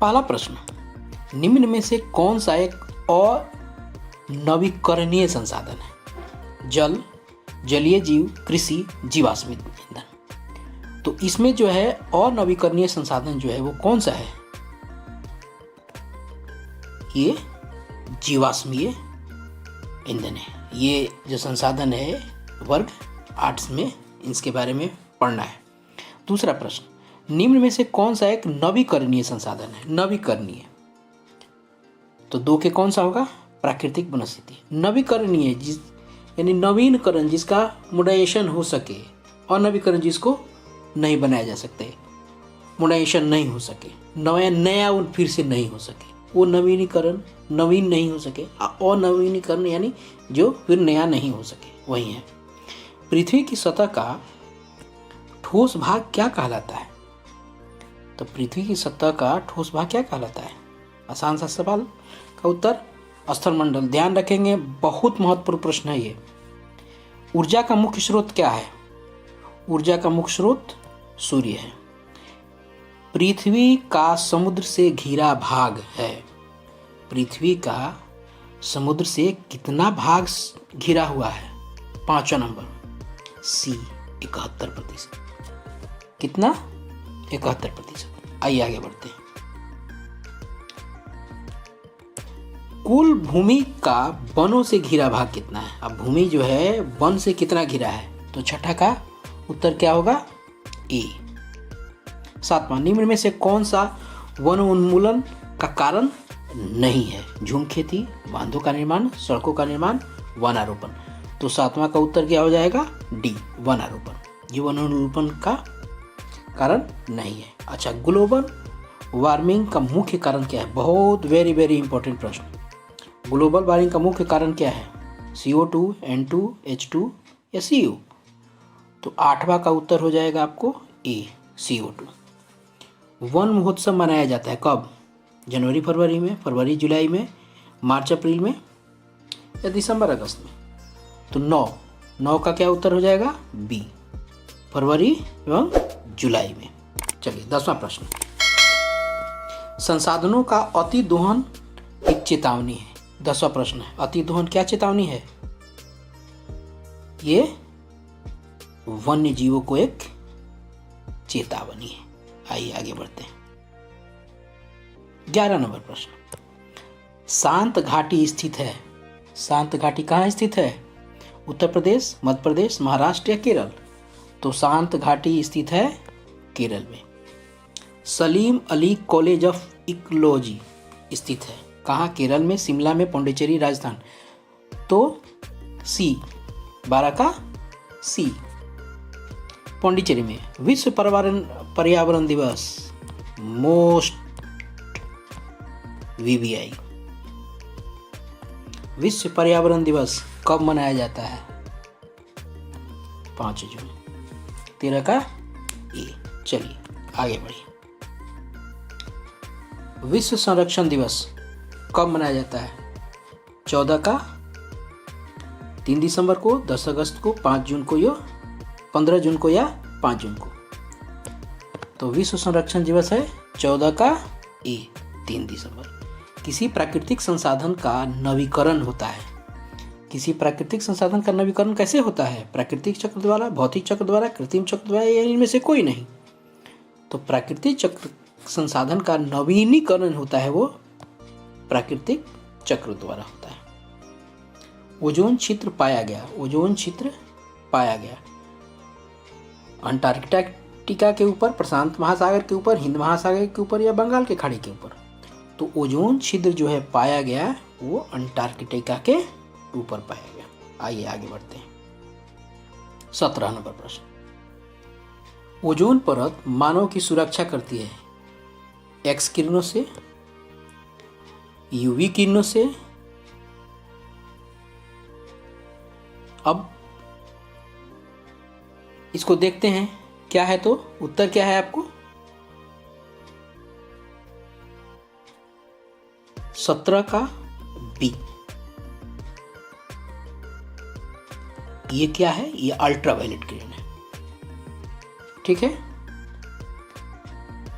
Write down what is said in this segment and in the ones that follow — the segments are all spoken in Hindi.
पहला प्रश्न, निम्न में से कौन सा एक अनवीकरणीय संसाधन है? जल, जलीय जीव, कृषि, जीवाश्म ईंधन। तो इसमें जो है अनवीकरणीय संसाधन जो है वो कौन सा है? ये जीवाश्मीय ईंधन है। ये जो संसाधन है वर्ग 8 में इसके बारे में पढ़ना है। दूसरा प्रश्न, निम्न में से कौन सा एक नवीकरणीय संसाधन है? नवीकरणीय तो 2 के कौन सा होगा? प्राकृतिक वनस्पति। नवीकरणीय यानी नवीनकरण जिसका मॉडर्नाइजेशन हो सके, और नवीकरण जिसको नहीं बनाया जा सकते, मॉडर्नाइजेशन नहीं हो सके, नया फिर से नहीं हो सके, वो नवीनीकरण नवीन नहीं हो सके, और नवीनीकरण यानी जो फिर नया नहीं हो सके, वही है। पृथ्वी की सतह का ठोस भाग क्या कहलाता है? तो पृथ्वी की सतह का ठोस भाग क्या कहलाता है? आसान सा सवाल का उत्तर स्थलमंडल। ध्यान रखेंगे, बहुत महत्वपूर्ण प्रश्न है ये। ऊर्जा का मुख्य स्रोत क्या है? ऊर्जा का मुख्य स्रोत सूर्य है। पृथ्वी का समुद्र से घिरा भाग है। पृथ्वी का समुद्र से कितना भाग घिरा हुआ है? 5वां नंबर, सी 71%। कितना? 71%। आइए आगे बढ़ते हैं। कुल भूमि का वनों से घिरा भाग कितना है? अब भूमि जो है वन से कितना घिरा है? तो छठा का उत्तर क्या होगा? ए। 7वां, निम्न में से कौन सा वन उन्मूलन का कारण नहीं है? झूम खेती, बांधों का निर्माण, सड़कों का निर्माण, वनारोपण। तो 7वां का उत्तर क्या हो जाएगा? डी, वनारोपण। ये वन उन्मूलन का कारण नहीं है। अच्छा, ग्लोबल वार्मिंग का मुख्य कारण क्या है? बहुत वेरी वेरी इंपॉर्टेंट प्रश्न। ग्लोबल वार्मिंग का मुख्य कारण क्या है? CO2, N2, H2 या CO? तो 8वां का उत्तर हो जाएगा आपको ए, CO2। वन महोत्सव मनाया जाता है कब? जनवरी फरवरी में, फरवरी जुलाई में, मार्च अप्रैल में या दिसंबर अगस्त में? तो 9 का क्या उत्तर हो जाएगा? बी, फरवरी एवं जुलाई में। चलिए 10वां प्रश्न, संसाधनों का अति दोहन एक चेतावनी है। 10वां प्रश्न है, अति दोहन क्या चेतावनी है? ये वन्य जीवों को एक चेतावनी है। आइए आगे बढ़ते हैं। 11 नंबर प्रश्न, शांत घाटी स्थित है। शांत घाटी कहाँ स्थित है? उत्तर प्रदेश, मध्य प्रदेश, महाराष्ट्र या केरल? तो शांत घाटी स्थित है केरल में। Salim Ali college of ecology स्थित है कहाँ? केरल में, शिमला में, पौंडीचेरी, राजस्थान? तो सी, 12 का सी, पौंडीचेरी में। विश्व पर्यावरण दिवस, मोस्ट VBI, विश्व पर्यावरण दिवस कब मनाया जाता है? 5 जून। 13 का ए। चलिए आगे बढ़िए। विश्व संरक्षण दिवस कब मनाया जाता है? 14 का 3 दिसंबर को, 10 अगस्त को, 5 जून को या 15 जून को या 5 जून को? तो विश्व संरक्षण दिवस है 14 का ए, 3 दिसंबर। किसी प्राकृतिक संसाधन का नवीकरण होता है। किसी प्राकृतिक संसाधन का नवीकरण कैसे होता है? प्राकृतिक चक्र द्वारा, भौतिक चक्र द्वारा, कृत्रिम चक्र द्वारा या इनमें से कोई नहीं? तो प्राकृतिक चक्र संसाधन का नवीनीकरण होता है वो प्राकृतिक चक्र द्वारा होता है। ओजोन छिद्र पाया गया। ओजोन छिद्र पाया गया अंटार्कटिका के ऊपर, प्रशांत महासागर के ऊपर, हिंद महासागर के ऊपर या बंगाल के खाड़ी के ऊपर? तो ओजोन छिद्र जो है पाया गया वो अंटार्कटिका के ऊपर पाया गया। आइए आगे बढ़ते हैं। 17 नंबर प्रश्न, ओजोन परत मानव की सुरक्षा करती है एक्स किरणों से, यूवी किरणों से। अब इसको देखते हैं क्या है, तो उत्तर क्या है आपको? 17 का बी। ये क्या है? ये अल्ट्रावायलेट किरण है। ठीक है,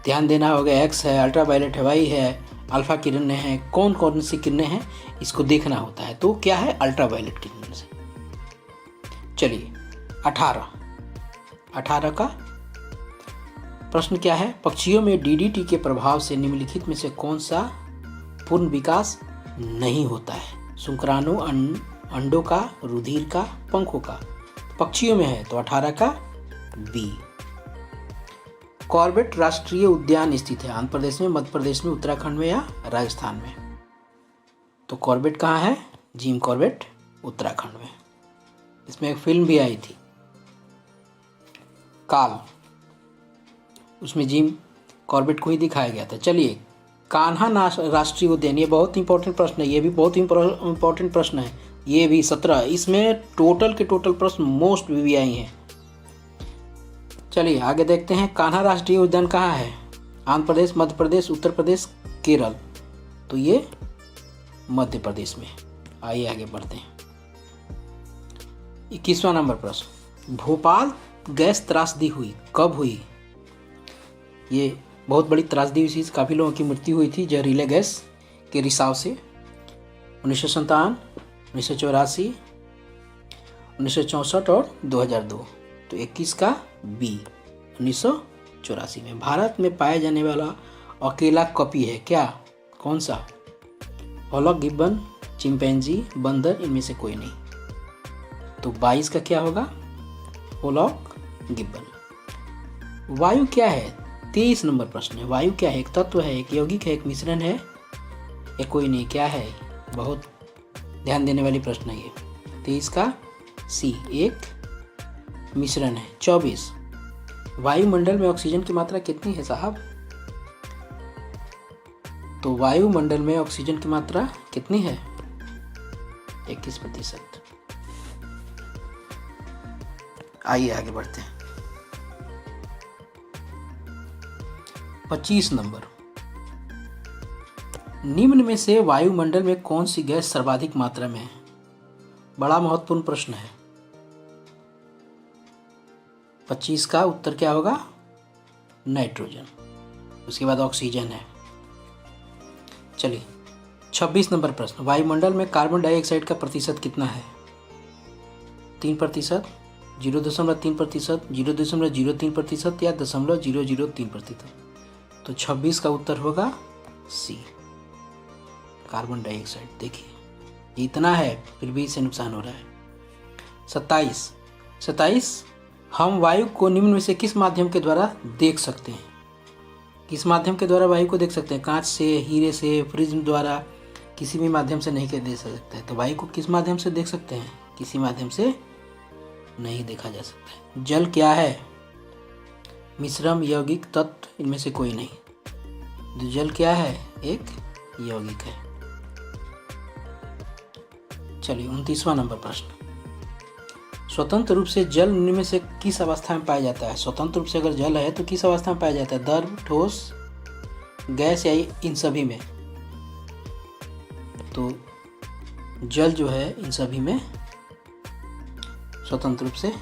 ध्यान देना होगा, एक्स है, अल्ट्रावायलेट है, वाई है, अल्फा किरणें हैं, कौन कौन सी किरणें हैं इसको देखना होता है। तो क्या है, अल्ट्रावायलेट किरणें से। चलिए 18 का प्रश्न क्या है, पक्षियों में डीडीटी के प्रभाव से निम्नलिखित में से कौन सा पूर्ण विकास नहीं होता है? शुक्राणु, अंडों का, रुधिर का, पंखों का। पक्षियों में है तो 18 का बी। कॉर्बेट राष्ट्रीय उद्यान स्थित है आंध्र प्रदेश में, मध्य प्रदेश में, उत्तराखंड में या राजस्थान में? तो कॉर्बेट कहाँ है? जिम कॉर्बेट उत्तराखंड में। इसमें एक फिल्म भी आई थी काल, उसमें जिम कॉर्बेट को ही दिखाया गया था। चलिए कान्हा राष्ट्रीय उद्यान, ये बहुत इंपॉर्टेंट प्रश्न है, ये भी बहुत इंपॉर्टेंट प्रश्न है, ये भी 17। इसमें टोटल के टोटल प्रश्न मोस्ट वीवीआई हैं। चलिए आगे देखते हैं, कान्हा राष्ट्रीय उद्यान कहाँ है? आंध्र प्रदेश, मध्य प्रदेश, उत्तर प्रदेश, केरल। तो ये मध्य प्रदेश में। आइए आगे बढ़ते हैं। 21वां नंबर प्रश्न, भोपाल गैस त्रासदी हुई कब हुई? ये बहुत बड़ी त्रासदी हुई, काफ़ी लोगों की मृत्यु हुई थी जहरीले गैस के रिसाव से। 1957, 1984, 1964 और 2002। तो 21 का बी 1984 में। भारत में पाया जाने वाला अकेला कपी है क्या? कौन सा? हॉलॉक गिब्बन, चिंपैंजी, बंदर, इनमें से कोई नहीं। तो 22 का क्या होगा? हॉलॉक गिब्बन। वायु क्या है? 23 नंबर प्रश्न है। वायु क्या है? एक तत्व है, एक यौगिक है, एक मिश्रण है, या कोई नहीं? क्या है? बहुत ध्यान देने वाली प्रश्न है ये। 23 का सी, एक मिश्रण है। 24, वायुमंडल में ऑक्सीजन की मात्रा कितनी है साहब? तो वायुमंडल में ऑक्सीजन की मात्रा कितनी है? 21%। आइए आगे बढ़ते हैं। 25 नंबर, निम्न में से वायुमंडल में कौन सी गैस सर्वाधिक मात्रा में है? बड़ा महत्वपूर्ण प्रश्न है। 25 का उत्तर क्या होगा? नाइट्रोजन, उसके बाद ऑक्सीजन है। चलिए 26 नंबर प्रश्न, वायुमंडल में कार्बन डाइऑक्साइड का प्रतिशत कितना है? 3%, 0.3%, 0.03% या 0.003%? तो 26 का उत्तर होगा सी, कार्बन डाइऑक्साइड। देखिए इतना है फिर भी इसे नुकसान हो रहा है। 27, हम वायु को निम्न में से किस माध्यम के द्वारा देख सकते हैं? किस माध्यम के द्वारा वायु को देख सकते हैं? कांच से, हीरे से, प्रिज्म द्वारा, किसी भी माध्यम से नहीं देख सकते हैं। तो वायु को किस माध्यम से देख सकते हैं? किसी माध्यम से नहीं देखा जा सकता है। जल क्या है? मिश्रम, यौगिक, तत्व, इनमें से कोई नहीं। जल क्या है? एक यौगिक है। चलिए 29वां नंबर प्रश्न, स्वतंत्र रूप से जल निम्न में से किस अवस्था में पाया जाता है? स्वतंत्र रूप से अगर जल है तो किस अवस्था में पाया जाता है? द्रव, ठोस, गैस या इन सभी में? तो जल जो है इन सभी में स्वतंत्र रूप से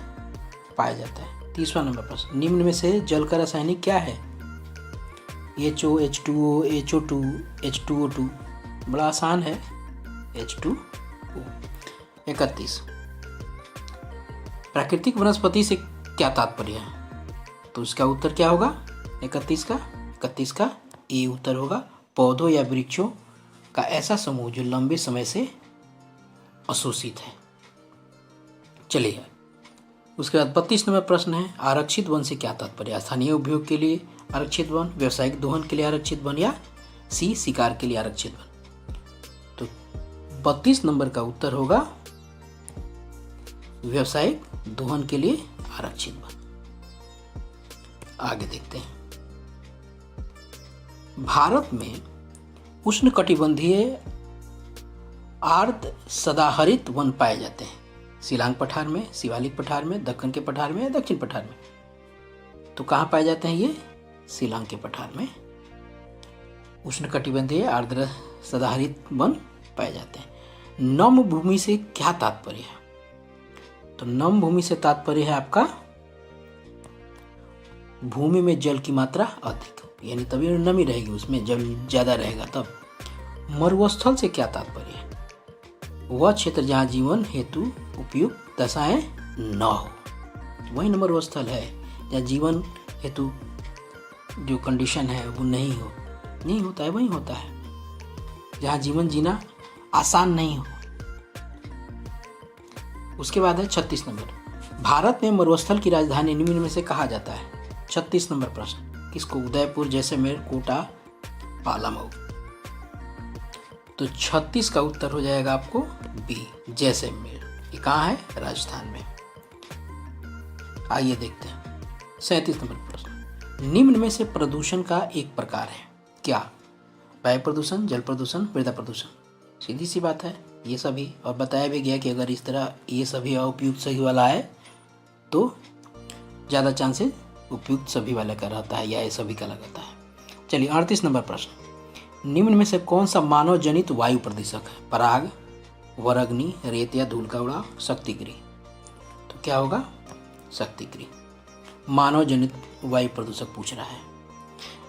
पाया जाता है। 30वां नंबर प्रश्न, निम्न में से जल का रासायनिक क्या है? HO, H2O, HO2, H2O2। बड़ा आसान है, H2O। 31, प्राकृतिक वनस्पति से क्या तात्पर्य है? तो इसका उत्तर क्या होगा? 31 का ए उत्तर होगा। पौधों या वृक्षों का ऐसा समूह जो लंबे समय से अशोषित है। चलिए उसके बाद 32 नंबर प्रश्न है, आरक्षित वन से क्या तात्पर्य? स्थानीय उपयोग के लिए आरक्षित वन, व्यावसायिक दोहन के लिए आरक्षित वन, या सी, शिकार के लिए आरक्षित वन? तो 32 नंबर का उत्तर होगा व्यावसायिक दोहन के लिए आरक्षित वन। आगे देखते हैं, भारत में उष्णकटिबंधीय आर्द्र सदाहरित वन पाए जाते हैं। शिलांग पठार में, शिवालिक पठार में, दक्कन के पठार में या दक्षिण पठार में? तो कहाँ पाए जाते हैं ये? शिलांग के पठार में उष्णकटिबंधीय आर्द्र सदाहरित वन पाए जाते हैं। नम भूमि से क्या तात्पर्य है? तो नम भूमि से तात्पर्य है आपका भूमि में जल की मात्रा अधिक। यानी तभी नमी रहेगी उसमें, जब ज़्यादा रहेगा तब। मरुस्थल से क्या तात्पर्य है? वह क्षेत्र जहाँ जीवन हेतु उपयुक्त दशाएं न हो। वही मरुस्थल है जहाँ जीवन हेतु जो कंडीशन है वो नहीं होता है, वही होता है जहाँ जीवन जीना आसान नहीं हो। उसके बाद है 36 नंबर, भारत में मरुस्थल की राजधानी निम्न में से कहा जाता है। 36 नंबर प्रश्न, किसको? उदयपुर, जैसलमेर, कोटा, पालामऊ। तो 36 का उत्तर हो जाएगा आपको बी, जैसलमेर। ये कहाँ है? राजस्थान में। आइए देखते हैं 37 नंबर प्रश्न, निम्न में से प्रदूषण का एक प्रकार है क्या? वायु प्रदूषण, जल प्रदूषण, मृदा प्रदूषण। सीधी सी बात है ये सभी, और बताया भी गया कि अगर इस तरह ये सभी उपयुक्त सही वाला है तो ज़्यादा चांसेस उपयुक्त सभी वाले का रहता है, या ये सभी का लगाता है। चलिए 38 नंबर प्रश्न, निम्न में से कौन सा मानव जनित वायु प्रदूषक है? पराग, वराग्नि, रेत या धूल का उड़ाव, शक्तिगृह। तो क्या होगा? शक्तिगृह। मानव जनित वायु प्रदूषक पूछ रहा है।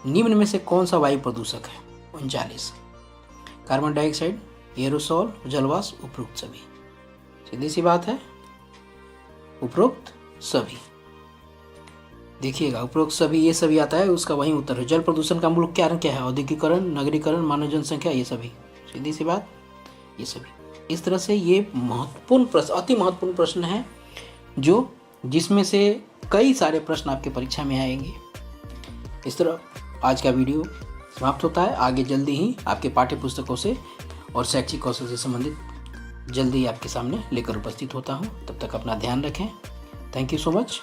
निम्न में से कौन सा वायु प्रदूषक है? 39, कार्बन डाइऑक्साइड, एरोसोल, जलवाष्प, उपरोक्त सभी। सीधी सी बात है, उपरोक्त सभी। देखिएगा उपरोक्त सभी, ये सभी आता है, उसका वही उत्तर है। जल प्रदूषण का मूल कारण क्या है? औद्योगिकरण, नगरीकरण, मानव जनसंख्या, ये सभी। सीधी सी बात, ये सभी। इस तरह से ये महत्वपूर्ण प्रश्न, अति महत्वपूर्ण प्रश्न है जिसमें से कई सारे प्रश्न आपके परीक्षा में आएंगे। इस तरह आज का वीडियो समाप्त होता है। आगे जल्दी ही आपके पाठ्य पुस्तकों से और शैक्षिक कौशल से संबंधित जल्दी आपके सामने लेकर उपस्थित होता हूँ। तब तक अपना ध्यान रखें। Thank you so much.